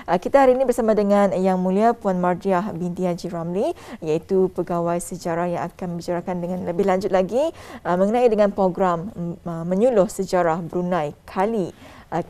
Kita hari ini bersama dengan Yang Mulia Puan Mardiah binti Haji Ramli, iaitu pegawai sejarah yang akan membicarakan dengan lebih lanjut lagi mengenai dengan program menyuluh sejarah Brunei kali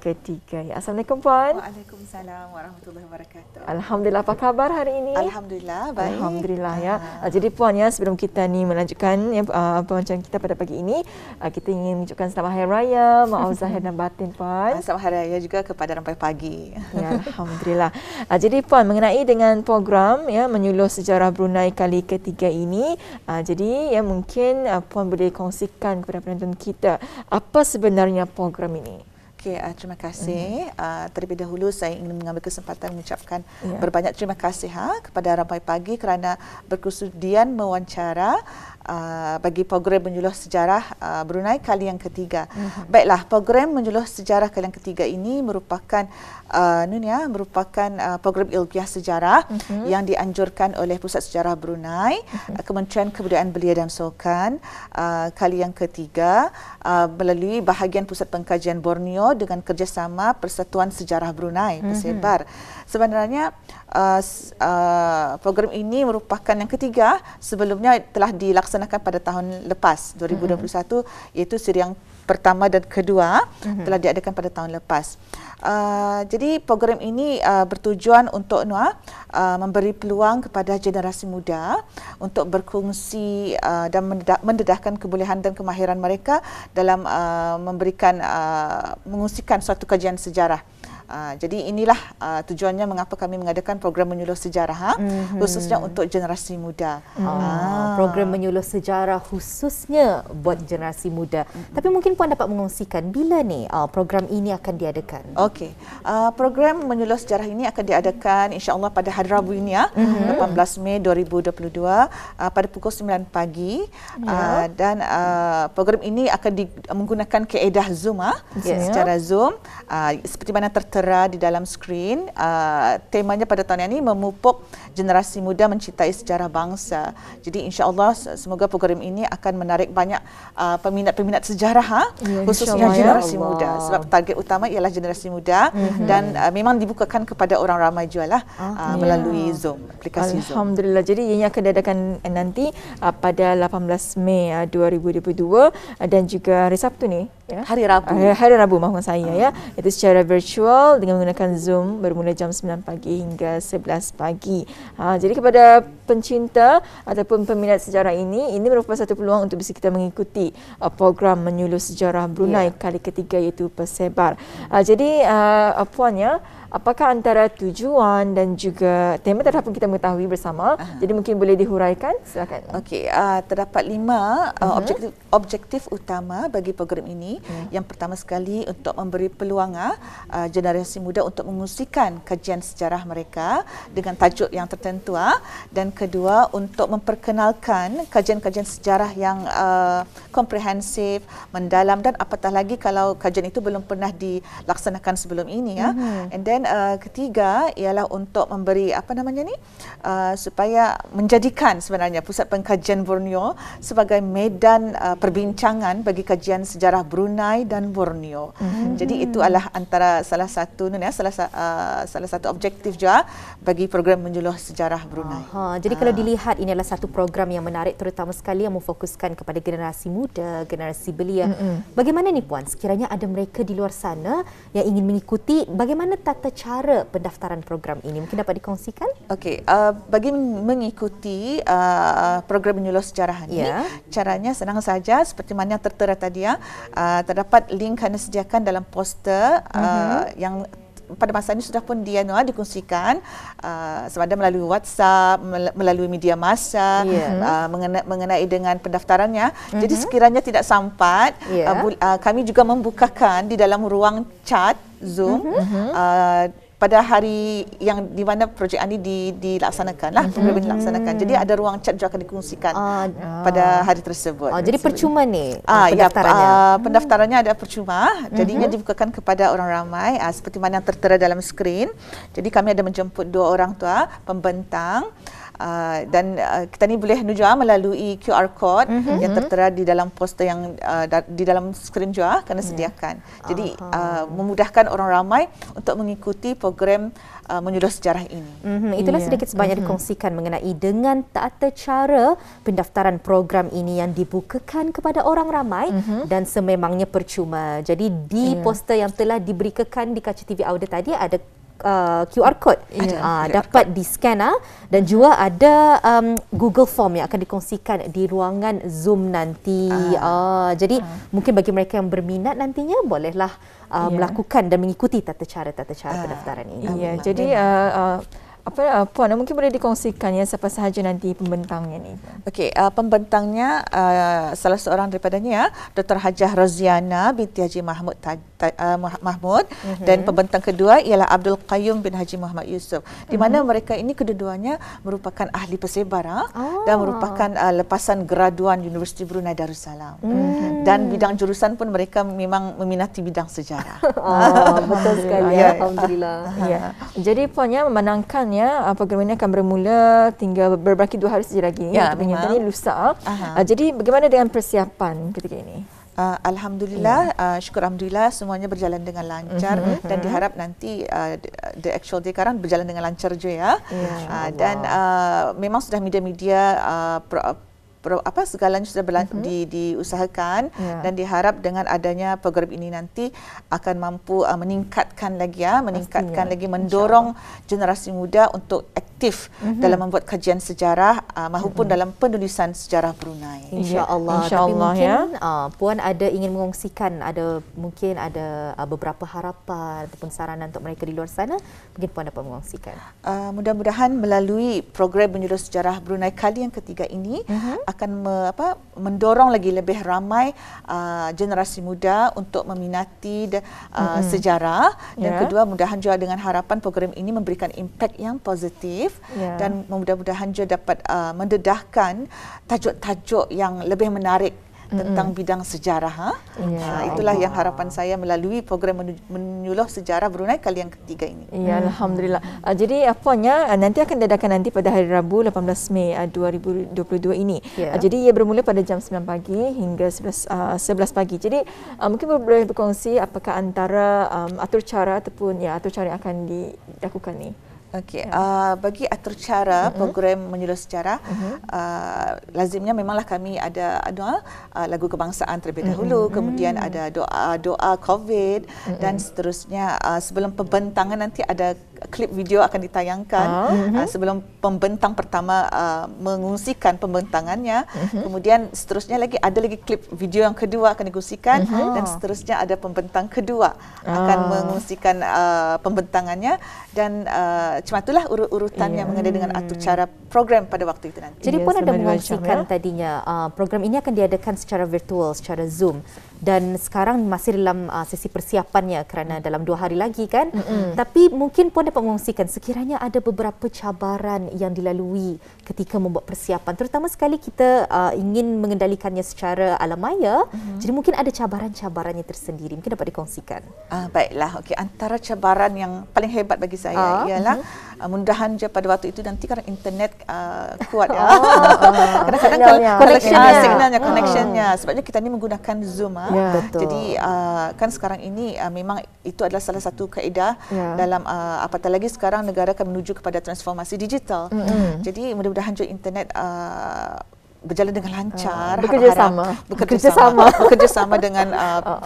ketiga. Assalamualaikum Puan. Waalaikumsalam warahmatullahi wabarakatuh. Alhamdulillah, apa khabar hari ini? Alhamdulillah, baik. Alhamdulillah ya. Jadi Puan ya, sebelum kita ni melanjutkan ya, perbincangan kita pada pagi ini, kita ingin mengucapkan selamat Hari Raya, maaf zahir dan batin Puan. Selamat Hari Raya juga kepada rampai pagi. Ya, Alhamdulillah. Jadi Puan, mengenai dengan program ya menyuluh sejarah Brunei kali ketiga ini, jadi ya mungkin Puan boleh kongsikan kepada penonton kita apa sebenarnya program ini. Okey, terima kasih. Terlebih dahulu saya ingin mengambil kesempatan mengucapkan berbanyak terima kasih kepada rampai pagi kerana berkesudian mewawancara bagi program menyuluh sejarah Brunei kali yang ketiga. Baiklah, program menyuluh sejarah kali yang ketiga ini merupakan program ilmiah sejarah yang dianjurkan oleh Pusat Sejarah Brunei, Kementerian Kebudayaan Belia dan Sukan kali yang ketiga melalui bahagian Pusat Pengkajian Borneo dengan kerjasama Persatuan Sejarah Brunei Persebar. Sebenarnya program ini merupakan yang ketiga, sebelumnya telah dilaksanakan pada tahun lepas 2021, iaitu siri yang pertama dan kedua telah diadakan pada tahun lepas. Jadi program ini bertujuan untuk memberi peluang kepada generasi muda untuk berkongsi dan mendedahkan kebolehan dan kemahiran mereka dalam mengungsikan suatu kajian sejarah. Jadi inilah tujuannya mengapa kami mengadakan program menyuluh sejarah khususnya untuk generasi muda. Program menyuluh sejarah khususnya buat generasi muda. Tapi mungkin Puan dapat mengongsikan bila ni program ini akan diadakan? Okey. Program menyuluh sejarah ini akan diadakan insya-Allah pada hari Rabu ini 18 Mei 2022 pada pukul 9 pagi. Dan program ini akan menggunakan kaedah Zoom secara Zoom seperti mana tertera di dalam skrin. Temanya pada tahun ini memupuk generasi muda mencintai sejarah bangsa. Jadi insya-Allah semoga program ini akan menarik banyak peminat-peminat sejarah khususnya generasi muda, sebab target utama ialah generasi muda dan memang dibukakan kepada orang ramai jualah melalui Zoom, aplikasi Zoom. Alhamdulillah. Jadi ini akan diadakan nanti pada 18 Mei 2022 dan juga hari Sabtu ni ya. Hari Rabu. Hari Rabu maafkan saya ya. Itu secara virtual dengan menggunakan Zoom bermula jam 9 pagi hingga 11 pagi. Jadi kepada pencinta ataupun peminat sejarah ini merupakan satu peluang untuk bisa kita mengikuti program menyuluh sejarah Brunei kali ketiga, iaitu Persebar. Jadi Puan ya, apakah antara tujuan dan juga tema terdapat kita mengetahui bersama. Jadi mungkin boleh dihuraikan, silakan. Okey, terdapat 5 objektif utama bagi program ini. Yang pertama sekali untuk memberi peluang generasi muda untuk mengungsikan kajian sejarah mereka dengan tajuk yang tertentu, dan kedua untuk memperkenalkan kajian-kajian sejarah yang komprehensif, mendalam, dan apatah lagi kalau kajian itu belum pernah dilaksanakan sebelum ini and then ketiga ialah untuk memberi supaya menjadikan sebenarnya Pusat Pengkajian Borneo sebagai medan perbincangan bagi kajian sejarah Brunei dan Borneo. Jadi itu adalah antara salah satu objektif juga bagi program menyuluh sejarah Brunei. Jadi kalau dilihat ini adalah satu program yang menarik, terutama sekali yang memfokuskan kepada generasi muda, generasi belia. Bagaimana ni Puan, sekiranya ada mereka di luar sana yang ingin mengikuti, bagaimana tata cara pendaftaran program ini? Mungkin dapat dikongsikan? Okey, bagi mengikuti program menyuluh sejarah ini, caranya senang saja seperti mana yang tertera tadi terdapat link yang disediakan dalam poster yang pada masa ini sudah pun dikongsikan sama ada melalui WhatsApp, melalui media massa mengenai dengan pendaftarannya. Jadi sekiranya tidak sampat, kami juga membukakan di dalam ruang chat Zoom pada hari yang di mana projek ini dilaksanakan program ini dilaksanakan. Jadi ada ruang chat juga akan dikongsikan pada hari tersebut. Jadi percuma ni pendaftarannya? Pendaftarannya ada percuma. Jadinya dibukakan kepada orang ramai seperti mana yang tertera dalam skrin. Jadi kami ada menjemput 2 orang tua pembentang Dan kita ni boleh jua melalui QR code yang tertera di dalam poster yang di dalam skrin jua kena sediakan. Jadi memudahkan orang ramai untuk mengikuti program Menyuluh Sejarah ini. Itulah sedikit sebanyak dikongsikan mengenai dengan tata cara pendaftaran program ini yang dibukakan kepada orang ramai dan sememangnya percuma. Jadi di poster yang telah diberikan di kaca TV Audio tadi ada QR code dapat di-scan dan juga ada Google Form yang akan dikongsikan di ruangan Zoom nanti. Jadi mungkin bagi mereka yang berminat nantinya bolehlah melakukan dan mengikuti tata cara pendaftaran ini. Ya, jadi Puan, mungkin boleh dikongsikan ya siapa sahaja nanti pembentangnya ni. Okey, pembentangnya salah seorang daripadanya Dr. Hajah Roziana binti Haji Mahmud dan pembentang kedua ialah Abdul Qayyum bin Haji Muhammad Yusof. Di mana mereka ini kedua-duanya merupakan ahli persebar dan merupakan lepasan graduan Universiti Brunei Darussalam. Dan bidang jurusan pun mereka memang meminati bidang sejarah. Betul sekali. Alhamdulillah. Ya. Jadi Puannya memenangkannya program ini akan bermula tinggal berbaki 2 hari saja lagi untuk menyertai lusa. Jadi bagaimana dengan persiapan ketika ini? Alhamdulillah, syukur Alhamdulillah semuanya berjalan dengan lancar dan diharap nanti the actual day sekarang berjalan dengan lancar juga ya. Dan memang sudah media-media segalanya sudah diusahakan dan diharap dengan adanya program ini nanti akan mampu meningkatkan lagi mendorong generasi muda untuk aktif dalam membuat kajian sejarah maupun dalam penulisan sejarah Brunei. InsyaAllah. Tapi mungkin Puan ada ingin mengongsikan, mungkin ada beberapa harapan ataupun saranan untuk mereka di luar sana, mungkin Puan dapat mengongsikan. Mudah-mudahan melalui program Menyuluh Sejarah Brunei kali yang ketiga ini akan mendorong lagi lebih ramai generasi muda untuk meminati sejarah. Dan kedua, mudah-mudahan juga dengan harapan program ini memberikan impak yang positif dan mudah-mudahan juga dapat mendedahkan tajuk-tajuk yang lebih menarik tentang bidang sejarah. Itulah yang harapan saya melalui program Menyuluh Sejarah Brunei kali yang ketiga ini. Ya, Alhamdulillah. Jadi apanya nanti akan diadakan nanti pada hari Rabu 18 Mei 2022 ini. Jadi ia bermula pada jam 9 pagi hingga 11 pagi. Jadi mungkin boleh berkongsi apakah antara atur cara ataupun atur cara yang akan dilakukan ni. Okey, bagi atur cara program Menyuluh Sejarah, lazimnya memanglah kami ada lagu kebangsaan terlebih dahulu, kemudian ada doa COVID dan seterusnya. Sebelum pembentangan nanti ada klip video akan ditayangkan sebelum pembentang pertama mengungsikan pembentangannya. Kemudian seterusnya ada lagi klip video yang kedua akan dikongsikan dan seterusnya ada pembentang kedua akan mengungsikan pembentangannya dan macam itulah urutannya mengenai dengan atur cara program pada waktu itu nanti. Jadi Puan ada mengongsikan tadinya program ini akan diadakan secara virtual, secara Zoom dan sekarang masih dalam sesi persiapannya kerana dalam 2 hari lagi kan. Tapi mungkin Puan dapat mengongsikan sekiranya ada beberapa cabaran yang dilalui ketika membuat persiapan, terutama sekali kita ingin mengendalikannya secara alam maya. Jadi mungkin ada cabaran-cabarannya tersendiri, mungkin dapat dikongsikan. Baiklah, okey, antara cabaran yang paling hebat bagi saya ialah mudah-mudahan je pada waktu itu nanti kan internet kuat ya. Kadang-kadang signalnya, connectionnya. Sebabnya kita ni menggunakan Zoom. Jadi kan sekarang ini memang itu adalah salah satu kaedah dalam apatah lagi sekarang negara akan menuju kepada transformasi digital. Jadi mudah-mudahan je internet berjalan dengan lancar, bekerjasama dengan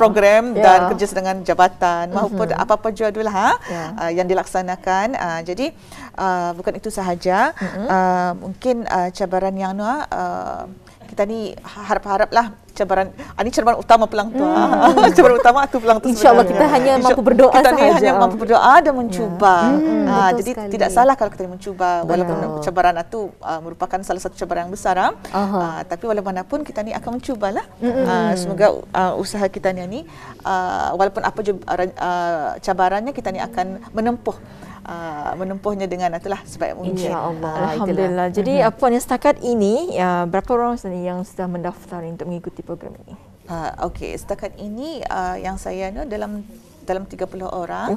program dan kerjasama dengan jabatan maupun apa-apa juga itulah yang dilaksanakan. Jadi bukan itu sahaja, mungkin cabaran yang kita ni harap-haraplah cabaran utama pelang tu. Cabaran utama itu pelang tu. InsyaAllah kita hanya mampu berdoa sahaja. Kita hanya mampu berdoa dan mencuba. Jadi sekali. Tidak salah kalau kita mencuba walaupun cabaran itu merupakan salah satu cabaran yang besar. Tapi walaupun kita ni akan mencubalah. Semoga usaha kita ni walaupun apa cabarannya kita ni akan menempuhnya dengan itulah sebaik mungkin. InsyaAllah. Alhamdulillah. Jadi Puan yang setakat ini berapa orang yang sudah mendaftar untuk mengikuti program ini? Okey, setakat ini yang saya dalam 30 orang.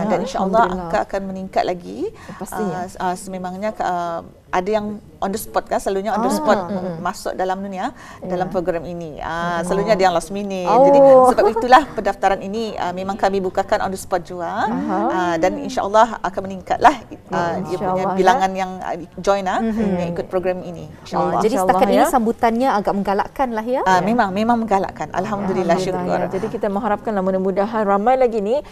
Dan insya-Allah angka akan meningkat lagi. Pastinya. Sememangnya ada yang on the spot kan, selalunya on the spot masuk dalam dunia dalam program ini. Selalunya ada yang last minute. Jadi sebab itulah pendaftaran ini memang kami bukakan on the spot juga. Dan insya-Allah akan meningkatlah dia punya bilangan yang join yang ikut program ini. Insya-Allah. Jadi setakat ini sambutannya agak menggalakkan lah ya. Memang menggalakkan. Alhamdulillah, syukur. Jadi kita mengharapkanlah mudah-mudahan ramai lagi ni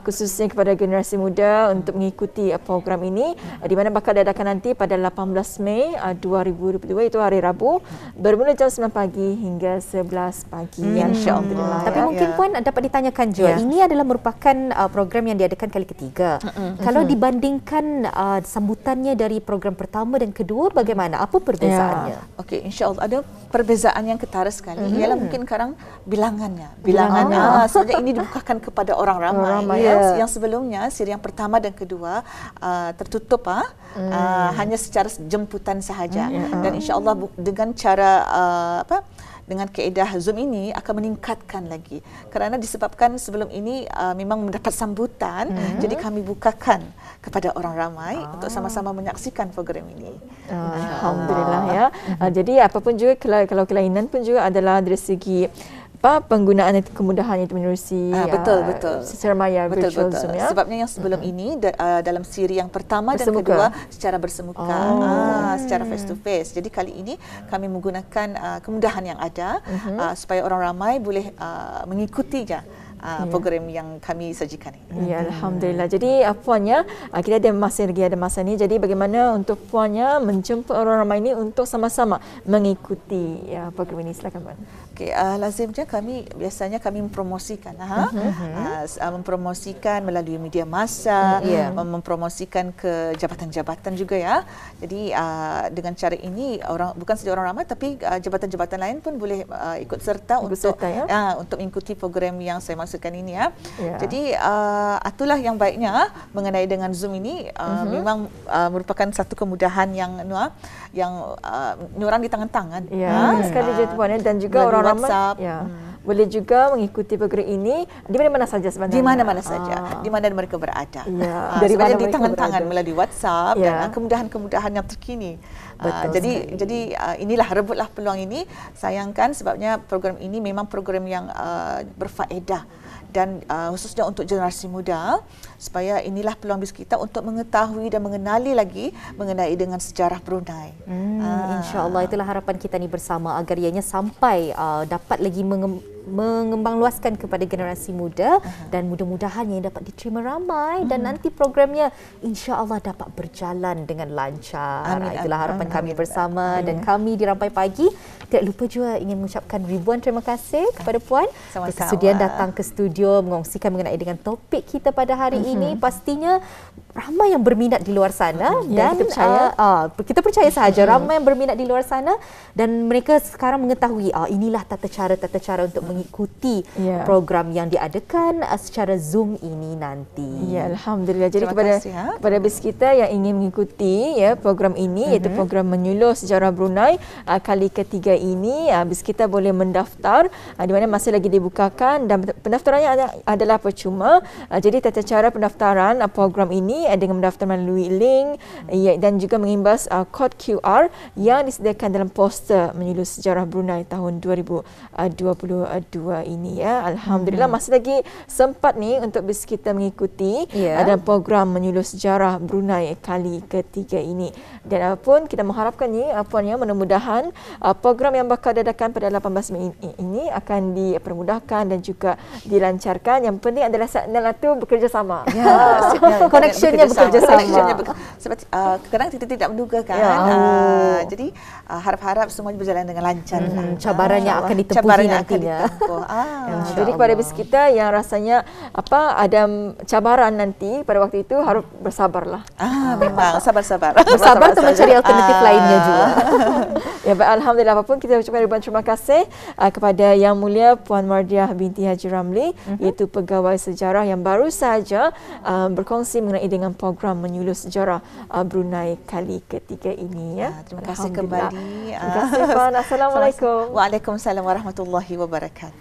khususnya kepada generasi muda untuk mengikuti program ini, di mana bakal diadakan nanti pada 18 Mei 2022, itu hari Rabu, bermula jam 9 pagi hingga 11 pagi. Insya-Allah. Tapi mungkin Puan dapat ditanyakan juga, ini adalah merupakan program yang diadakan kali ketiga. Kalau dibandingkan sambutannya dari program pertama dan kedua, bagaimana? Apa perbezaannya? Okey, insya-Allah ada perbezaan yang ketara sekali. Ialah mungkin sekarang bilangannya. Sebenarnya ini dibukakan kepada orang ramai. Yang sebelumnya siri yang pertama dan kedua tertutup hanya secara jemputan sahaja. Dan insya-Allah dengan cara dengan kaedah Zoom ini akan meningkatkan lagi. Kerana disebabkan sebelum ini memang mendapat sambutan, jadi kami bukakan kepada orang ramai untuk sama-sama menyaksikan program ini. Alhamdulillah ya. Jadi apapun juga, kalau kelainan pun juga adalah dari segi penggunaan kemudahan itu menerusi betul secara maya virtual Zoom ya. Sebabnya yang sebelum ini dalam siri yang pertama dan kedua secara bersemuka, secara face to face. Jadi kali ini kami menggunakan kemudahan yang ada supaya orang ramai boleh mengikuti program yang kami sajikan ini. Ya, alhamdulillah. Jadi puannya kita masih ada masa ni. Jadi bagaimana untuk puannya menjemput orang ramai ini untuk sama-sama mengikuti program ini? Silakan Puan. Okey, lazimnya biasanya kami mempromosikan mempromosikan melalui media massa, mempromosikan ke jabatan-jabatan juga ya. Jadi dengan cara ini bukan saja orang ramai tapi jabatan-jabatan lain pun boleh ikut serta untuk mengikuti program yang saya maksudkan ini ya. Jadi itulah yang baiknya mengenai dengan Zoom ini. Memang merupakan satu kemudahan yang orang di tangan-tangan. Sekali je Puan, dan juga orang ramai boleh juga mengikuti program ini di mana-mana saja sebenarnya. Di mana-mana saja, di mana mereka berada. Dari mana di tangan-tangan melalui WhatsApp dan kemudahan-kemudahan yang terkini. Jadi inilah, rebutlah peluang ini. Sayangkan sebabnya program ini memang program yang berfaedah dan khususnya untuk generasi muda, supaya inilah peluang kita untuk mengetahui dan mengenali lagi mengenai dengan sejarah Brunei. InsyaAllah itulah harapan kita ni bersama, agar ianya sampai dapat lagi mengembang luaskan kepada generasi muda dan mudah-mudahan yang dapat diterima ramai dan nanti programnya insya-Allah dapat berjalan dengan lancar. Itulah harapan kami bersama. Dan kami di Rampai Pagi tidak lupa juga ingin mengucapkan ribuan terima kasih kepada Puan kesudian datang ke studio mengongsikan mengenai dengan topik kita pada hari ini. Pastinya ramai yang berminat di luar sana dan kita percaya sahaja ramai yang berminat di luar sana dan mereka sekarang mengetahui inilah tata cara untuk mengikuti program yang diadakan secara Zoom ini nanti. Ya, alhamdulillah. Jadi kepada bis kita yang ingin mengikuti program ini, iaitu program menyuluh sejarah Brunei kali ketiga ini, bis kita boleh mendaftar, di mana masih lagi dibukakan dan pendaftarannya adalah percuma. Jadi tata cara pendaftaran program ini dengan mendaftar melalui link dan juga mengimbas kod QR yang disediakan dalam poster menyuluh sejarah Brunei tahun 2022 ini ya. Alhamdulillah masih lagi sempat ni untuk bis kita mengikuti dalam program menyuluh sejarah Brunei kali ketiga ini. Dan pun kita mengharapkan ni mudah-mudahan program yang bakal diadakan pada 18 Mei ini akan dipermudahkan dan juga dilancarkan. Yang penting adalah saatnya tu bekerjasama. Connectionnya bekerjasama. Sebab kadang kita tidak menduga kan. Jadi harap-harap semuanya berjalan dengan lancar. Cabaran yang akan ditempuhi nantinya. Jadi kepada bis kita yang rasanya ada cabaran nanti pada waktu itu, harus bersabarlah. Memang sabar-sabar. Bersabar untuk mencari alternatif lainnya juga. Ya, alhamdulillah, apapun kita ucapkan ribuan terima kasih kepada Yang Mulia Puan Mardiah binti Haji Ramli, iaitu pegawai sejarah yang baru saja berkongsi mengenai dengan program menyuluh sejarah Brunei kali ketiga ini ya. Terima kasih kembali. Terima kasih Puan. Assalamualaikum. Waalaikumsalam warahmatullahi wabarakatuh.